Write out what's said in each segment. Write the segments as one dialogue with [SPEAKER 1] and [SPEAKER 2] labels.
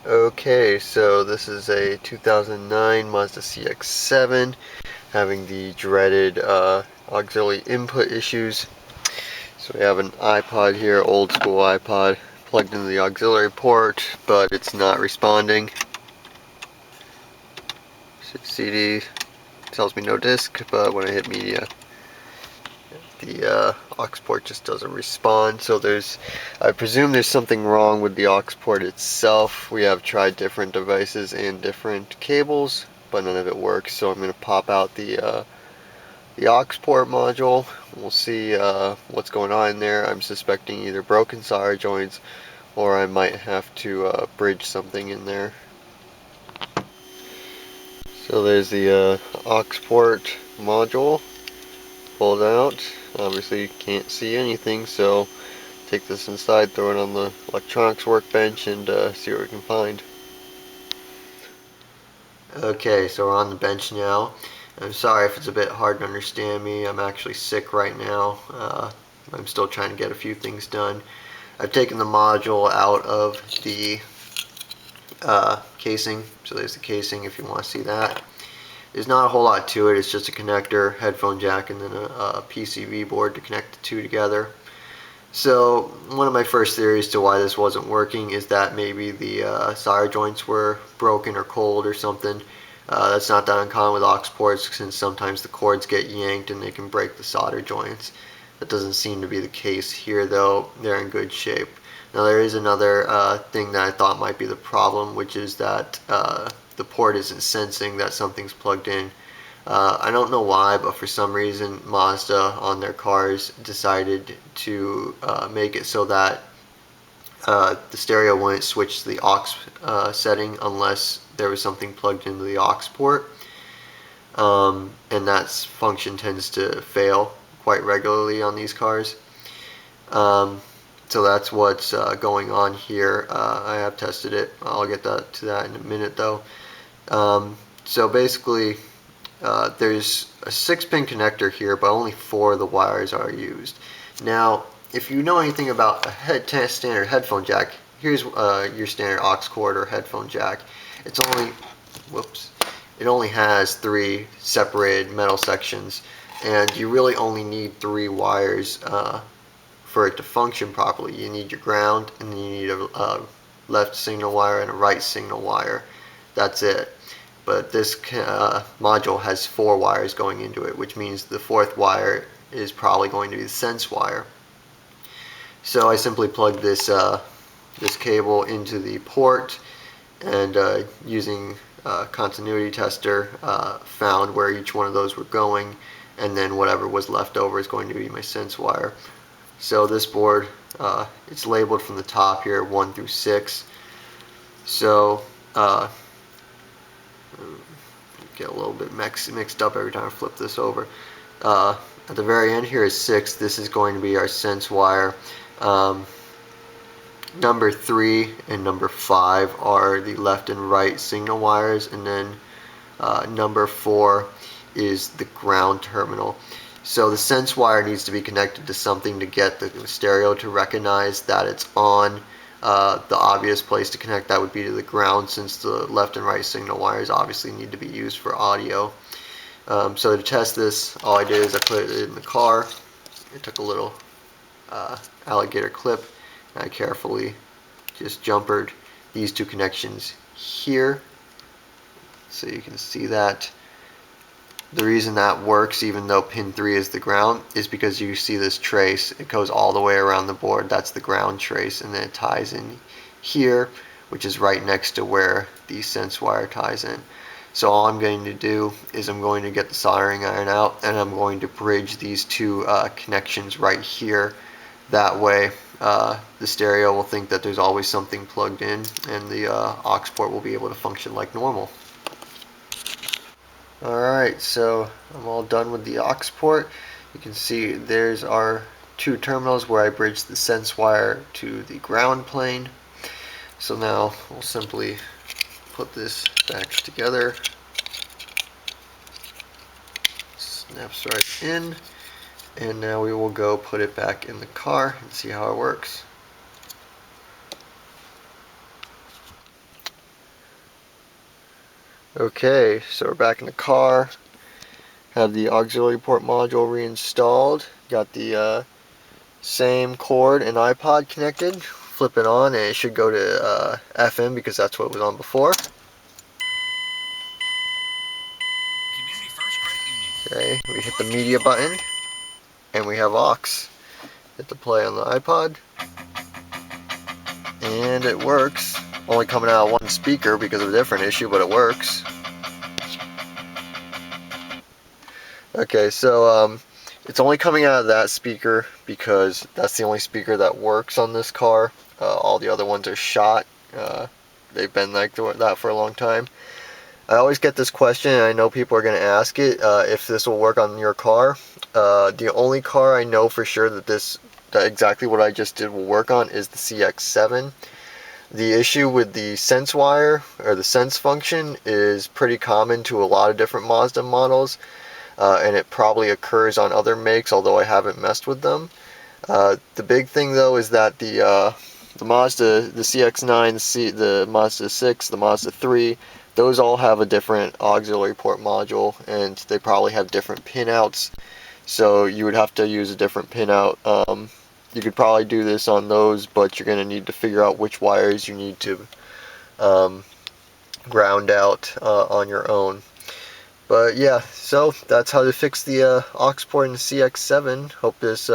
[SPEAKER 1] Okay, so this is a 2009 Mazda CX-7 having the dreaded auxiliary input issues. So we have an iPod here, old school iPod, plugged into the auxiliary port, but it's not responding. CD tells me no disk, but when I hit media, the aux port just doesn't respond. So I presume there's something wrong with the aux port itself. We have tried different devices and different cables, but none of it works. So I'm going to pop out the aux port module. We'll see what's going on in there. I'm suspecting either broken solder joints, or I might have to bridge something in there. So there's the aux port module pulled out. Obviously you can't see anything, so take this inside, throw it on the electronics workbench, and see what we can find. Okay, so we're on the bench now. I'm sorry if it's a bit hard to understand me. I'm actually sick right now. I'm still trying to get a few things done. I've taken the module out of the casing, so there's the casing if you want to see that. There's not a whole lot to it. It's just a connector, headphone jack, and then a PCB board to connect the two together. So one of my first theories to why this wasn't working is that maybe the solder joints were broken or cold or something. That's not that uncommon with aux ports, since sometimes the cords get yanked and they can break the solder joints. That doesn't seem to be the case here though. They're in good shape. Now there is another thing that I thought might be the problem, which is that the port isn't sensing that something's plugged in. I don't know why, but for some reason Mazda on their cars decided to make it so that the stereo wouldn't switch to the aux setting unless there was something plugged into the aux port. And that function tends to fail quite regularly on these cars. So that's what's going on here. I have tested it. I'll get to that in a minute though. So basically, there's a 6-pin connector here, but only 4 of the wires are used. Now, if you know anything about a standard headphone jack, here's your standard aux cord or headphone jack. It's only, it only has 3 separated metal sections, and you really only need 3 wires for it to function properly. You need your ground, and then you need a left signal wire and a right signal wire. That's it. But this module has 4 wires going into it, which means the 4th wire is probably going to be the sense wire. So I simply plugged this this cable into the port, and using a continuity tester found where each one of those were going, and then whatever was left over is going to be my sense wire. So this board, it's labeled from the top here 1 through 6. So get a little bit mixed up every time I flip this over. At the very end here is 6. This is going to be our sense wire. Number 3 and number 5 are the left and right signal wires, and then number 4 is the ground terminal. So the sense wire needs to be connected to something to get the stereo to recognize that it's on. The obvious place to connect that would be to the ground, since the left and right signal wires obviously need to be used for audio. So to test this, all I did is I put it in the car. I took a little alligator clip, and I carefully just jumpered these 2 connections here, so you can see that. The reason that works, even though pin 3 is the ground, is because you see this trace. It goes all the way around the board. That's the ground trace, and then it ties in here, which is right next to where the sense wire ties in. So all I'm going to do is I'm going to get the soldering iron out, and I'm going to bridge these 2 connections right here. That way the stereo will think that there's always something plugged in, and the aux port will be able to function like normal. Alright, so I'm all done with the aux port. You can see there's our 2 terminals where I bridged the sense wire to the ground plane. So now we'll simply put this back together. Snaps right in, and now we will go put it back in the car and see how it works. Okay, so we're back in the car. Have the auxiliary port module reinstalled. Got the same cord and iPod connected. Flip it on and it should go to FM because that's what it was on before. Okay, we hit the media button and we have aux. Hit the play on the iPod and it works. Only coming out of one speaker because of a different issue, but it works. Okay, so it's only coming out of that speaker because that's the only speaker that works on this car. All the other ones are shot. They've been like that for a long time. I always get this question, and I know people are going to ask it, if this will work on your car. The only car I know for sure that exactly what I just did will work on is the CX7. The issue with the sense wire, or the sense function, is pretty common to a lot of different Mazda models. And it probably occurs on other makes, although I haven't messed with them. The big thing though is that the Mazda, the CX-9, the Mazda 6, the Mazda 3, those all have a different auxiliary port module, and they probably have different pinouts. So you would have to use a different pinout. You could probably do this on those, but you're going to need to figure out which wires you need to ground out on your own. But yeah, so that's how to fix the aux port in the CX7. Hope this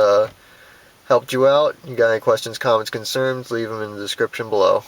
[SPEAKER 1] helped you out. You got any questions, comments, concerns, leave them in the description below.